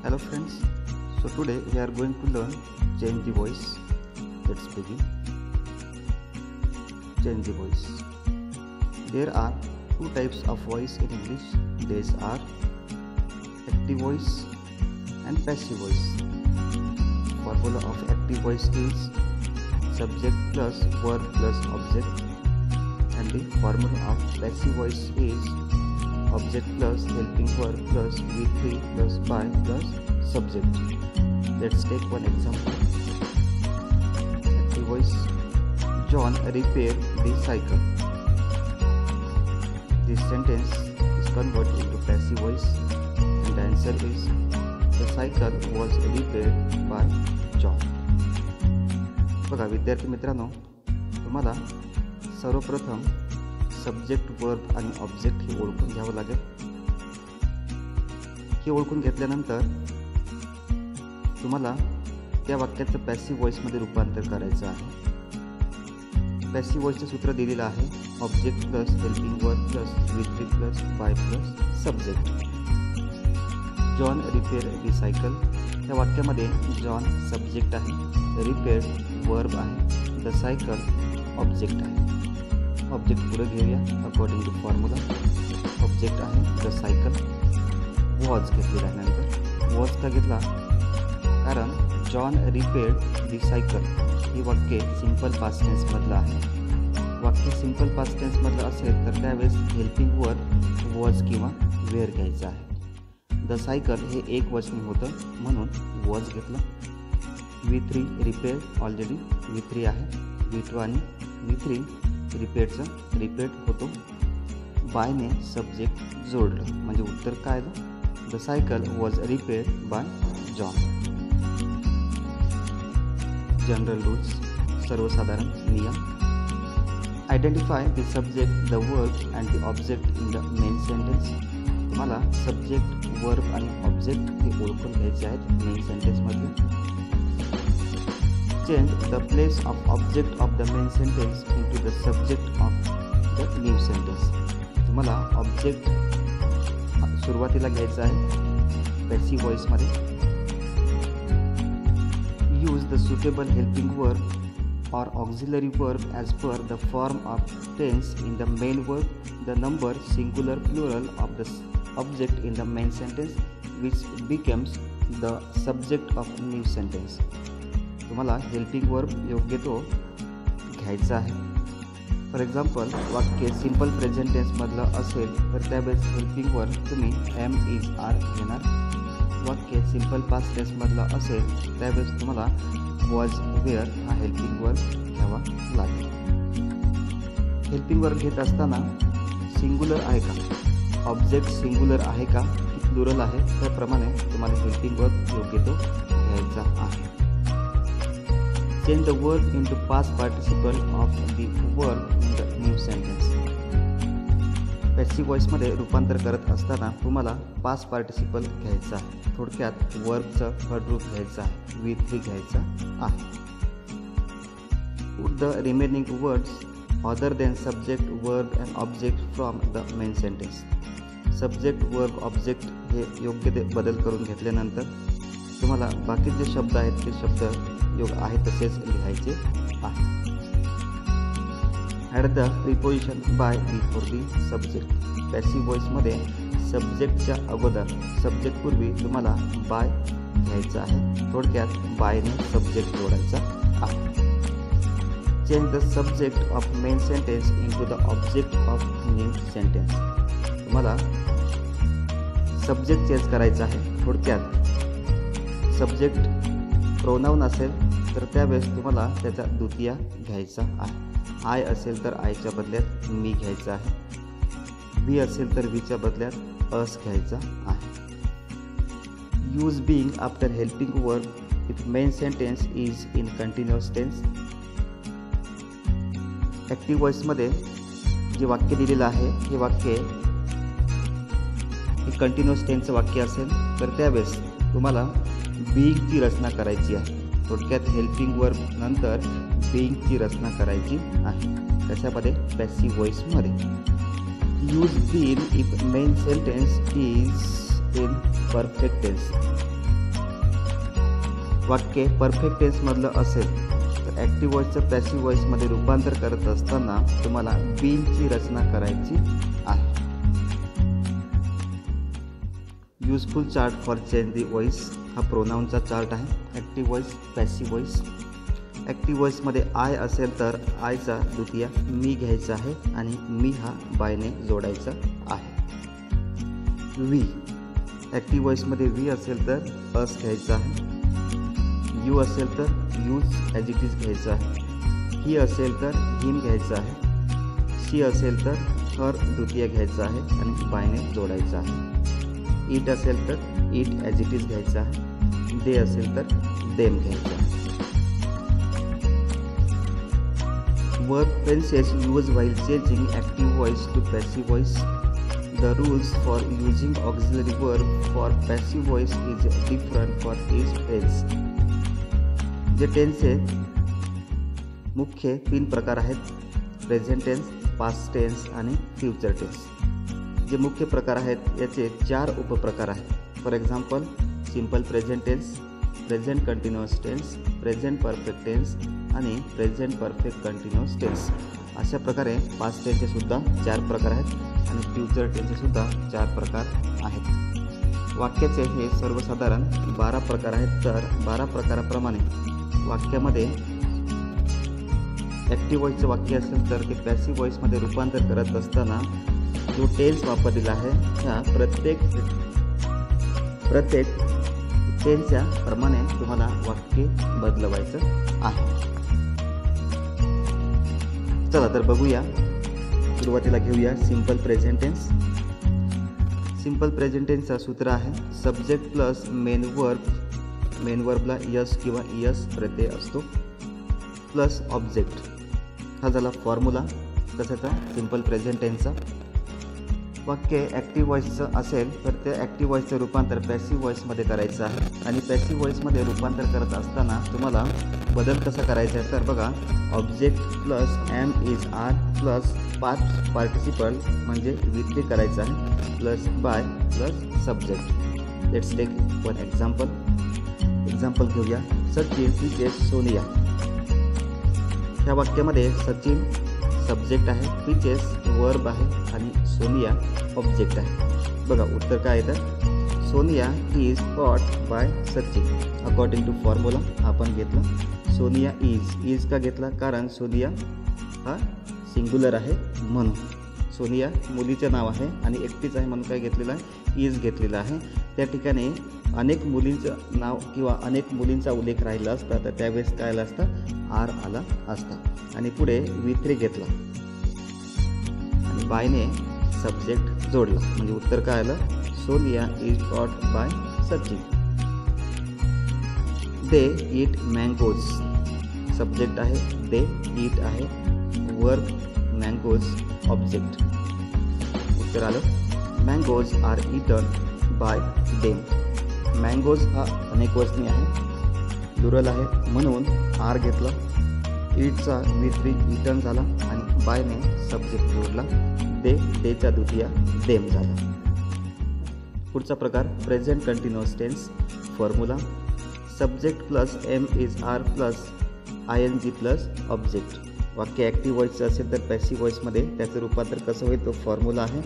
Hello friends, so today we are going to learn change the voice. Let's begin. Change the voice. There are two types of voice in English. These are active voice and passive voice. Formula of active voice is subject plus verb plus object, and the formula of passive voice is object plus helping verb plus V3 plus by plus subject. Let's take one example. Active voice. John repaired the cycle. This sentence is converted into passive voice, and the answer is the cycle was repaired by John. बघा विद्यार्थी मित्रांनो, तुम्हाला सर्वप्रथम subject verb आणि object हे ओळखून घ्यावं लागेल. हे ओळखून घेतल्यानंतर तुम्हाला त्या वाक्याचं पॅसिव्ह व्हॉइसमध्ये रूपांतर करायचं आहे. पॅसिव्ह व्हॉइसचं सूत्र दिलेलं आहे object plus helping verb plus V3 plus by plus subject. John repair the cycle. त्या वाक्यामध्ये जॉन सब्जेक्ट आहे, रिपेअर्ड वर्ब आहे, द सायकल ऑब्जेक्ट आहे. ऑब्जेक्ट पुढे घेऊया अकॉर्डिंग टू फॉर्म्युला. ऑब्जेक्ट आहे द सायकल. वॉज घेतलेला आहे. नंतर वॉज का घेतला? कारण जॉन रिपेअर्ड दी सायकल ही वाक्य सिंपल पास्ट टेन्समधलं आहे. वाक्य सिंपल पास्ट टेन्समधलं असेल तर त्यावेळेस हेल्पिंग वर्ब वॉज किंवा वेअर घ्यायचं आहे. द सायकल हे एक वचनी होतं म्हणून वॉज घेतलं. V3 रिपेअर्ड ऑलरेडी V3 आहे. V2 आणि V3 रिपेअर्डचं रिपेअर्ड होतो. बायने सब्जेक्ट जोडलं म्हणजे उत्तर काय आलं? The cycle was repaired bye John. General rules, सर्वसाधारण नियम. Identify the subject, the verb and the object in the main sentence. तुम्हाला सब्जेक्ट, वर्ब आणि ऑब्जेक्ट हे ओळखून घ्यायचे आहेत main सेंटेन्समध्ये. Change the place of object of the main sentence into the subject of the new sentence. तुम्हाला object सुरुवातीला घ्यायचा आहे पॅसिव्ह व्हॉइस मध्ये. Use the suitable helping verb or auxiliary verb as per the form of tense in the main verb, the number, singular, plural of the object in the main sentence which becomes the subject of new sentence. तुम्हाला helping verb योग्य तो घ्यायचा आहे. For example वाक्य simple present टेन्समधलं असेल तर त्यावेळेस helping verb तुम्ही एम इज आर घेणार. वाक्य सिंपल पास्ट टेन्समधलं असेल त्यावेळेस तुम्हाला वॉज वेअर हा हेल्पिंग वर्ब घ्यावा लागेल. हेल्पिंग वर्ब घेत असताना सिंग्युलर आहे का, ऑब्जेक्ट सिंग्युलर आहे का की प्लुरल आहे, त्याप्रमाणे तुम्हाला हेल्पिंग वर्ब योग्य तो घ्यायचा आहे. Change the verb into past participle of the verb in the new sentence. Passive व्हॉइसमध्ये रूपांतर करत असताना तुम्हाला पास्ट पार्टिसिपल घ्यायचा आहे. थोडक्यात वर्बचं थर्ड रूप घ्यायचं आहे, V3 घ्यायचा आहे. Put the remaining words other than subject, verb and object from the main sentence. Subject, verb, object हे योग्य ते बदल करून घेतल्यानंतर तुम्हाला बाकी जे शब्द आहेत ते शब्द योग आहे तसेच लिहायचे आहे. Add the preposition by before the subject. Passive व्हॉइसमध्ये सब्जेक्टच्या अगोदर, सब्जेक्टपूर्वी तुम्हाला बाय घ्यायचं आहे. थोडक्यात बायने सब्जेक्ट जोडायचा आहे. Change the subject of main sentence into the object of new sentence. तुम्हाला सब्जेक्ट चेंज करायचा आहे. थोडक्यात सब्जेक्ट प्रोनाऊन असेल तर त्यावेळेस तुम्हाला त्याचा द्वितीय घ्यायचा आहे. आय असेल तर आयच्या बदल्यात मी घ्यायचा आहे. वी असेल तर वीच्या बदल्यात अस घ्यायचा आहे. Use being after helping verb if main sentence is in continuous tense. Active व्हॉइसमध्ये जे वाक्य दिलेलं आहे हे वाक्य हे कंटिन्युअस टेन्सचं वाक्य असेल तर त्यावेळेस तुम्हाला बीइंगची रचना करायची आहे. थोडक्यात हेल्पिंग वर्ब नंतर बीइंगची रचना करायची आहे. कशामध्ये? पॅसिव्ह व्हॉइसमध्ये. Use been if main sentence is in perfect tense. वाक्य परफेक्ट टेन्समधलं असेल तर ॲक्टिव्ह व्हॉइसचं पॅसिव्ह व्हॉइसमध्ये रूपांतर करत असताना तुम्हाला बीनची रचना करायची आहे. Useful chart for change the voice हा प्रोनाऊनचा चार्ट आहे. Active voice, passive voice. Active व्हॉइसमध्ये आय असेल तर आयचा द्वितीय मी घ्यायचा आहे आणि मी हा बायने जोडायचा आहे. वी, ॲक्टिव्ह व्हॉइसमध्ये वी असेल तर अस घ्यायचा आहे. यू असेल तर यूज ॲज इट इज घ्यायचं आहे. ही असेल तर हिम घ्यायचं आहे. शी असेल तर हर द्वितीय घ्यायचं आहे आणि बायने जोडायचं आहे. इट असेल तर इट ॲज इट इज घ्यायचं आहे. दे असेल तर देम घ्यायचं आहे. Verb tenses used while changing active voice to passive voice. The rules for using auxiliary verb for passive voice is different for each tense. जे टेन्सचे मुख्य 3 प्रकार आहेत: प्रेझेंट टेन्स, पास्ट टेन्स आणि फ्युचर टेन्स. जे मुख्य प्रकार आहेत याचे 4 उपप्रकार आहेत. For example, simple present tense, present continuous tense, present perfect tense आणि प्रेझेंट परफेक्ट कंटिन्युअस टेन्स. अशा प्रकारे पास्ट टेन्सचे सुद्धा 4 प्रकार आहेत आणि फ्युचर टेन्सचे सुद्धा 4 प्रकार आहेत. वाक्याचे हे सर्वसाधारण 12 प्रकार आहेत. तर 12 प्रकाराप्रमाणे वाक्यामध्ये ॲक्टिव्ह व्हॉइसचं वाक्य असेल तर ते पॅसिव्ह व्हॉइसमध्ये रूपांतर करत असताना जो टेन्स वापरलेला आहे ह्या प्रत्येक टेन्सच्या प्रमाणे तुम्हाला वाक्य बदलवायचं आहे. चला तर बघूया. सुरुवातीला घेऊया simple present tense. Simple present टेन्सचा सूत्र आहे subject plus main verb. Main वर्बला यस किंवा यस प्रत्यय असतो प्लस ऑब्जेक्ट. हा झाला फॉर्म्युला कशाचा? सिंपल प्रेझेंट टेन्सचा. वाक्य ॲक्टिव्ह व्हॉइसचं असेल तर ते ॲक्टिव्ह व्हॉइसचं रूपांतर पॅसिव्ह व्हॉइसमध्ये करायचं आहे आणि पॅसिव्ह व्हॉइसमध्ये रूपांतर करत असताना तुम्हाला बदल कसा करायचा आहे तर बघा, object plus am is are plus past participle म्हणजे विथ करायचं आहे plus by plus subject. Let's take one example घेऊया. सचिन पिचेस सोनिया. ह्या वाक्यामध्ये सचिन सब्जेक्ट आहे, पिचेस वर्ब आहे आणि सोनिया ऑब्जेक्ट आहे. बघा उत्तर काय येतं? Sonia is caught by Sachin. According to formula आपण घेतला सोनिया इज का घेतला? कारण सोनिया हा सिंग्युलर आहे म्हणून. सोनिया मुलीचं नाव आहे आणि एकटीच आहे म्हणून काय घेतलेलं आहे? इज घेतलेला आहे. त्या ठिकाणी अनेक मुलींचं नाव किंवा अनेक मुलींचा उल्लेख राहिला असता तर त्यावेळेस काय आला असता? आर आला असता. आणि पुढे V3 घेतला आणि बायने सब्जेक्ट जोडला म्हणजे उत्तर काय आलं? Sonia is caught by Sachin. They eat mangoes. Subject आहे दे, ईट आहे वर्ब, मँगोज ऑब्जेक्ट. उत्तर आलं mangoes are eaten by them. Mangoes हा अनेक वचनी आहे, प्लुरल आहे म्हणून आर घेतला. ईटचा V3 ईटन झाला आणि बायने सब्जेक्ट जोडला. देचा द्वितीय देम झाला. पुढचा प्रकार present continuous tense. Formula subject plus am is are plus ING plus object. वाक्य ॲक्टिव्ह व्हॉइसचं असेल तर पॅसिव्ह व्हॉइसमध्ये त्याचं रूपांतर कसं होईल? तो फॉर्म्युला आहे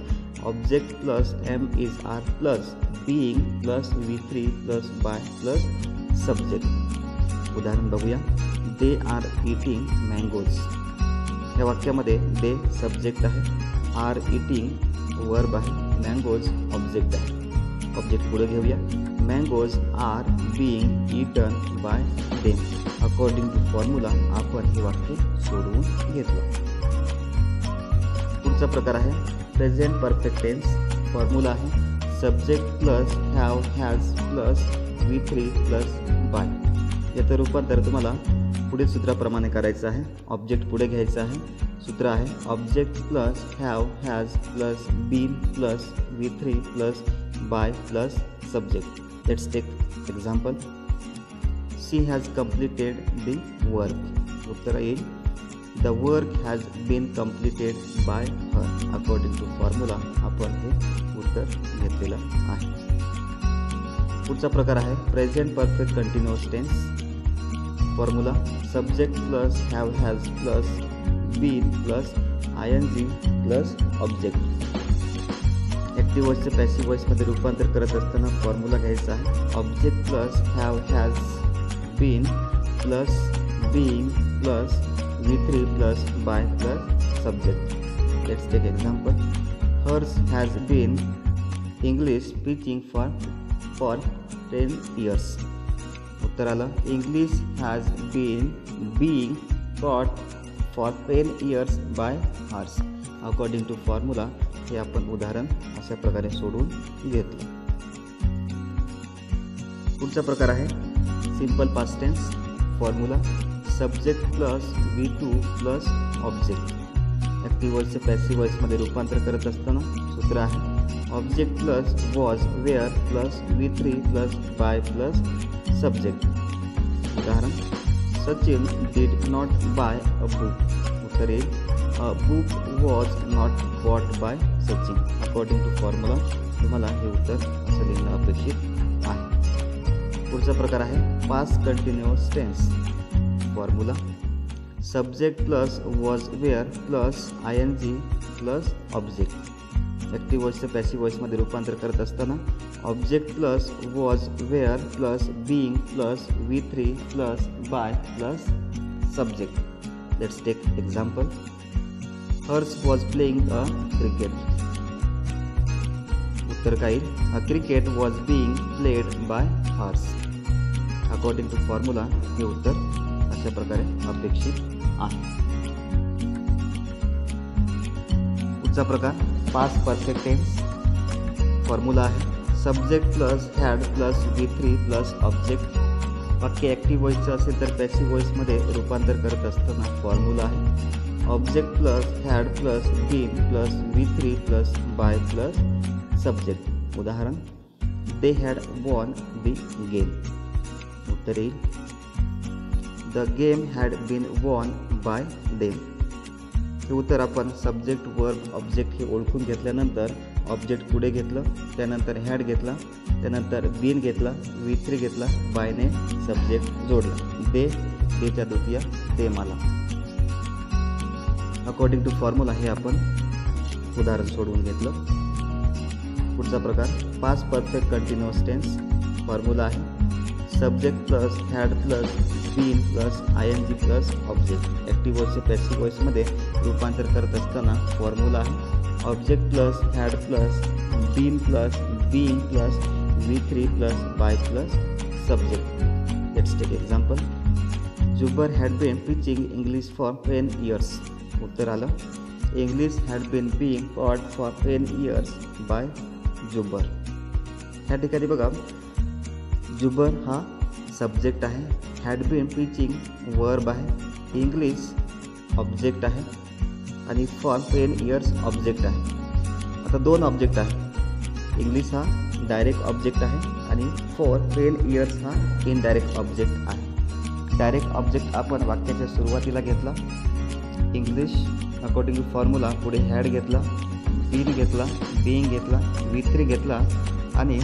object plus am is are plus being plus V3 plus by plus subject. उदाहरण बघूया. They are eating mangoes. या वाक्यामध्ये दे सब्जेक्ट आहे, आर ईटिंग वर्ब आहे, मँगोज ऑब्जेक्ट आहे. ऑब्जेक्ट पुढे घेऊया. Mangoes are being eaten by them. According to formula आपण हे वाक्य सोडवून घेतलं. पुढचा प्रकार आहे प्रेझेंट परफेक्ट टेन्स. फॉर्म्युला आहे subject plus have has plus V3 plus बाय. याचं रूपांतर तुम्हाला पुढील सूत्राप्रमाणे करायचं आहे. ऑब्जेक्ट पुढे घ्यायचं आहे. सूत्र आहे object plus have has plus been plus V3 plus by plus subject. Let's take example. She has completed the work. उत्तर येईल the work has been completed by her. According to formula आपण हे उत्तर घेतलेलं आहे. पुढचा प्रकार आहे present perfect continuous tense. Formula subject plus have has plus been plus ING plus object. Active व्हॉइसचं पॅसिव्ह व्हॉइसमध्ये रूपांतर करत असताना फॉर्म्युला घ्यायचा आहे object plus have has been plus being plus V3 plus by plus subject. Let's take example. Hers has been English speaking for 10 years. उत्तर आलं English has been being taught for 10 years by hers. According to formula हे आपण उदाहरण अशा प्रकारे सोडवून घेतलं. पुढचा प्रकार आहे simple past tense. Formula subject plus V2 plus object. Active व्हॉइसचं पॅसिव्ह व्हॉइसमध्ये रूपांतर करत असताना सूत्र आहे object plus was were plus V3 plus by plus subject. उदाहरण Sachin did not buy a book. उत्तर येईल a book was not bought by Sachin. According to formula तुम्हाला हे उत्तर असं लिहिणं अपेक्षित आहे. पुढचा प्रकार आहे past continuous tense. Formula subject plus was were plus ING plus object. Active व्हॉइसचं पॅसिव्ह व्हॉइसमध्ये रूपांतर करत असताना object plus was were plus being plus V3 plus by plus subject. Let's take example. Hers was playing a cricket. उत्तर काय येईल a cricket was being played by hers. According to formula हे उत्तर अशा प्रकारे अपेक्षित आहे. पुढचा प्रकार पास्ट परफेक्ट टेन्स. फॉर्म्युला आहे subject plus had plus V3 plus object. वाक्य ॲक्टिव्ह व्हॉइसचं असेल तर पॅसिव्ह व्हॉइसमध्ये रूपांतर करत असताना फॉर्म्युला आहे object plus had plus been plus V3 plus by plus subject. उदाहरण they had won the game. उत्तर येईल the game had been won by them. हे उत्तर आपण सब्जेक्ट वर्ब ऑब्जेक्ट हे ओळखून घेतल्यानंतर ऑब्जेक्ट पुढे घेतलं, त्यानंतर हॅड घेतला, त्यानंतर बीन घेतला, V3 घेतला, बायने सब्जेक्ट जोडला. देच्या द्वितीय दे मला. अकॉर्डिंग टू फॉर्म्युला हे आपण उदाहरण सोडवून घेतलं. पुढचा प्रकार past perfect continuous tense. Formula आहे subject plus had plus been plus ING plus object. Active व्हॉइसचे पॅसिव्ह व्हॉइसमध्ये रूपांतर करत असताना फॉर्म्युला आहे object plus had plus been plus being plus V3 plus by plus subject. Let's take example. Zubair had been teaching English for 10 years. उत्तर आलं English had been being taught for 10 years by Zubair. ह्या ठिकाणी बघा जुबर हा subject आहे, had been teaching verb आहे, English object आहे आणि फॉर 10 years ऑब्जेक्ट आहे. आता दोन ऑब्जेक्ट आहे. इंग्लिश हा डायरेक्ट ऑब्जेक्ट आहे आणि फॉर 10 years हा इनडायरेक्ट ऑब्जेक्ट आहे. डायरेक्ट ऑब्जेक्ट आपण वाक्याच्या सुरुवातीला घेतला इंग्लिश. अकॉर्डिंग टू फॉर्म्युला पुढे हॅड घेतला, बीन घेतला, बीइंग घेतला, V3 घेतला आणि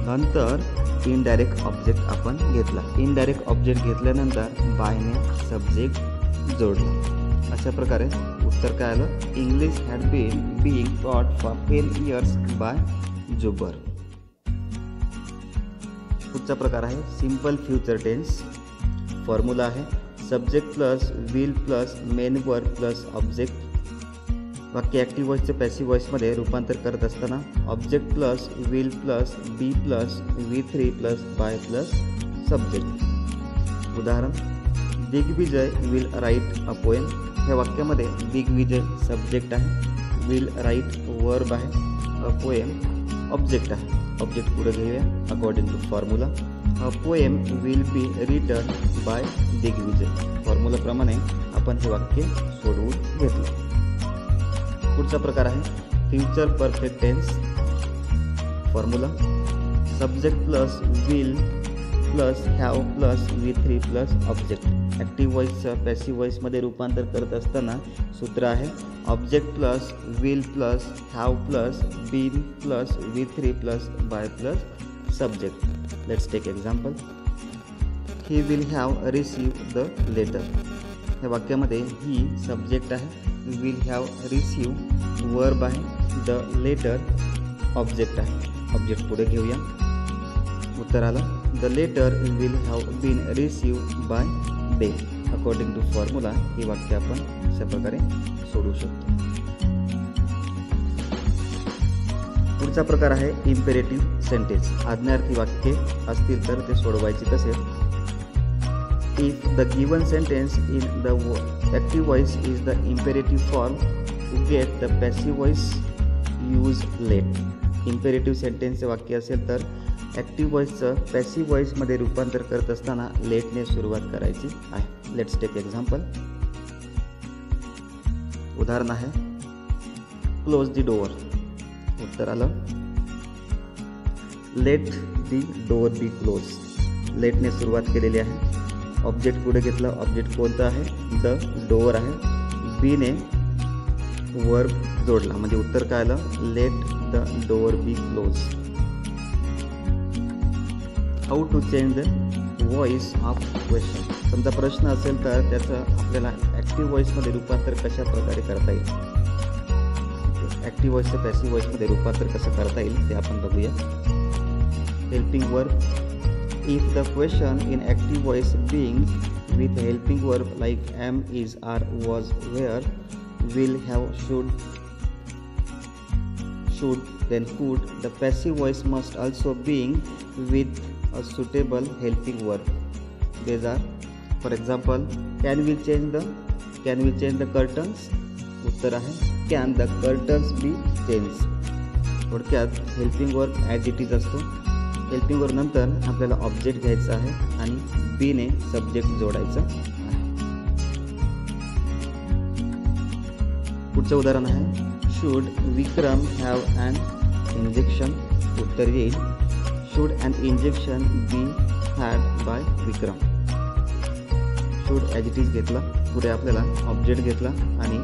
नंतर इनडायरेक्ट ऑब्जेक्ट आपण घेतला. इनडायरेक्ट ऑब्जेक्ट घेतल्यानंतर बायने सब्जेक्ट जोडला. अशा प्रकारे उत्तर काय आलं English had been being taught for 10 years by Zubair. पुढचा प्रकार आहे सिंपल फ्युचर टेन्स. फॉर्म्युला आहे subject plus will plus main verb plus object. वाक्य ॲक्टिव्ह व्हॉइसचे पॅसिव्ह व्हॉइसमध्ये रूपांतर करत असताना object plus will plus be plus V3 plus by plus subject. उदाहरण Digvijay will write a poem. ह्या वाक्यामध्ये दिग्विजय सब्जेक्ट आहे, विल राईट वर्ब आहे, अ पोएम ऑब्जेक्ट आहे. ऑब्जेक्ट पुढे घेऊया. According to formula a poem will be written by Digvijay. फॉर्म्युलाप्रमाणे आपण हे वाक्य सोडवून घेतलं. पुढचा प्रकार आहे future perfect tense. Formula subject plus will plus have plus V3 plus object. Active व्हॉइसचं पॅसिव्ह व्हॉइसमध्ये रूपांतर करत असताना सूत्र आहे object plus will plus have plus been plus V3 plus by plus subject. Let's take example. He will have received the letter. या वाक्यामध्ये he subject आहे, will have receive verb आहे, the letter object आहे. Object पुढे घेऊया. उत्तर आलं the letter will have been received by them. According to formula ही वाक्य आपण अशा प्रकारे सोडवू शकतो. पुढचा प्रकार आहे इम्पेरेटिव्ह सेंटेन्स. आज्ञार्थी वाक्ये असतील तर ते सोडवायचे कसे. If the given sentence in the active voice is the imperative form to get the passive voice use let. Imperative सेंटेन्सचे वाक्य असेल तर ॲक्टिव्ह व्हॉइसचं पॅसिव्ह व्हॉइसमध्ये रूपांतर करत असताना लेटने सुरुवात करायची आहे. Let's take example. उदाहरण आहे क्लोज द डोअर. उत्तर आलं let the door be close. लेटने सुरुवात केलेली आहे. ऑब्जेक्ट पुढे घेतलं. ऑब्जेक्ट कोणतं आहे, द डोअर आहे. बीने वर्ब जोडला म्हणजे उत्तर काय आलं let the door be close. How to change the voice of question. समजा प्रश्न असेल तर त्याचं आपल्याला ॲक्टिव्ह व्हॉइसमध्ये रूपांतर कशा प्रकारे करता येईल. ॲक्टिव्ह व्हॉइसचं पॅसिव्ह व्हॉइसमध्ये रूपांतर कसं करता येईल ते आपण बघूया. Helping verb. If the question in active voice being with helping verb like am, is, are, was, were, will, have, should, then could. The passive voice must also being with a suitable helping verb. These are, for example, can we change the curtains. उत्तर आहे can the curtains be changed. थोडक्यात helping verb as it is असतो. Helping verb नंतर आपल्याला object घ्यायचा आहे आणि बीने सब्जेक्ट जोडायचा आहे. पुढचं उदाहरण आहे should Vikram have an injection. उत्तर येईल should an injection be had by Vikram. should as it is घेतला. पुढे आपल्याला ऑब्जेक्ट घेतला आणि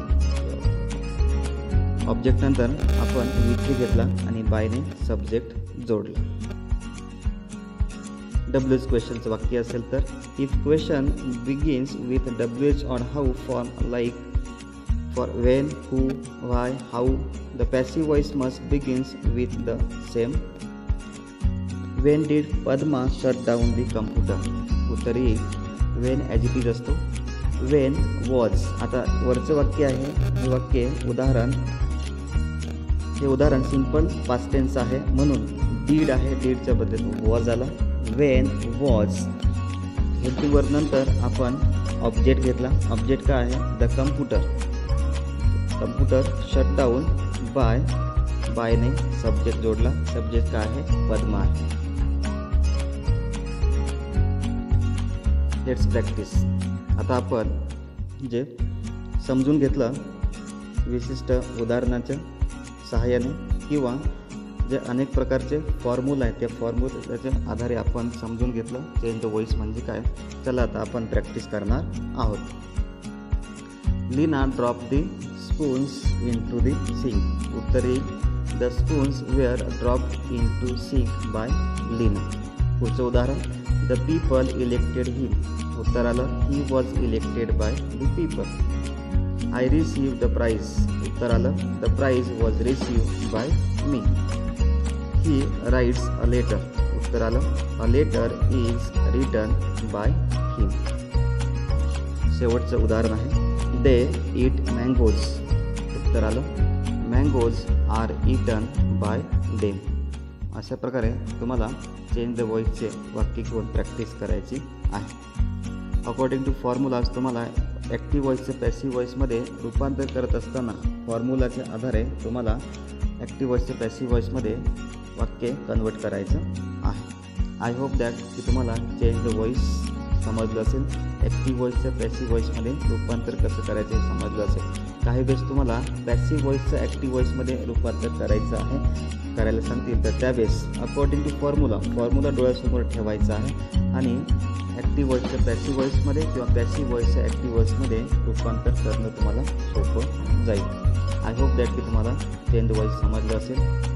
ऑब्जेक्ट नंतर आपण विथ घेतला आणि बायने सब्जेक्ट जोडला. WH क्वेश्चनचं वाक्य असेल तर if question begins with WH or how form like for when, who, why, how, the passive voice must begins with the same. When did Padma shut down the computer. उत्तर येईल when as it is असतो. when was. आता वरचं वाक्य आहे हे वाक्य उदाहरण सिंपल पास्ट टेन्स आहे म्हणून did आहे. didच्या बदल्यात was आला. when was. हेल्पिंग वर्ब नंतर आपण ऑब्जेक्ट घेतला. ऑब्जेक्ट काय आहे द कम्प्युटर शट डाऊन बायने सब्जेक्ट जोडला. सब्जेक्ट काय आहे पद्मा आहे. Let's practice. आता आपण जे समजून घेतलं विशिष्ट उदाहरणाच्या सहाय्याने किंवा जे अनेक प्रकारचे फॉर्म्युला आहेत त्या फॉर्म्युल्याच्या आधारे आपण समजून घेतलं चेंज द व्हॉइस म्हणजे काय. चला आता आपण प्रॅक्टिस करणार आहोत. Leena drop the spoons into the sink. उत्तर येईल the spoons were dropped into sink by Leena. पुढचं उदाहरण द पीपल इलेक्टेड हिम. उत्तर आलं he was elected by the people. I receive the prize. उत्तर आलं the prize was received by me. He writes a letter. उत्तर आलं a letter is written by him. शेवटचं उदाहरण आहे दे ईट मँगोज. उत्तर आलं mangoes are eaten by them. अशा प्रकारे तुम्हाला चेंज द व्हॉइसचे वाक्य घेऊन प्रॅक्टिस करायची आहे. अकॉर्डिंग टू फॉर्म्युलाज तुम्हाला ॲक्टिव्ह व्हॉइसचं पॅसिव्ह व्हॉइसमध्ये रूपांतर करत असताना फॉर्म्युलाच्या आधारे तुम्हाला ॲक्टिव्ह व्हॉइसचं पॅसिव्ह व्हॉइसमध्ये वाक्य कन्वर्ट करायचं आहे. आय होप दॅट की तुम्हाला चेंज द व्हॉइस समजलं असेल. ॲक्टिव्ह व्हॉइसचं पॅसिव्ह व्हॉइसमध्ये रूपांतर कसं करायचं हे समजलं असेल. काही वेळेस तुम्हाला पॅसिव्ह व्हॉइसचं ॲक्टिव्ह व्हॉइसमध्ये रूपांतर करायचं आहे करायला सांगतील तर त्यावेळेस अकॉर्डिंग टू फॉर्म्युला डोळ्यासमोर ठेवायचा आहे आणि ॲक्टिव्ह व्हॉइसचं पॅसिव्ह व्हॉइसमध्ये किंवा पॅसिव्ह व्हॉइसचं ॲक्टिव्ह व्हॉइसमध्ये रूपांतर करणं तुम्हाला सोपं जाईल. आय होप दॅट की तुम्हाला चेंज द व्हॉइस समजलं असेल.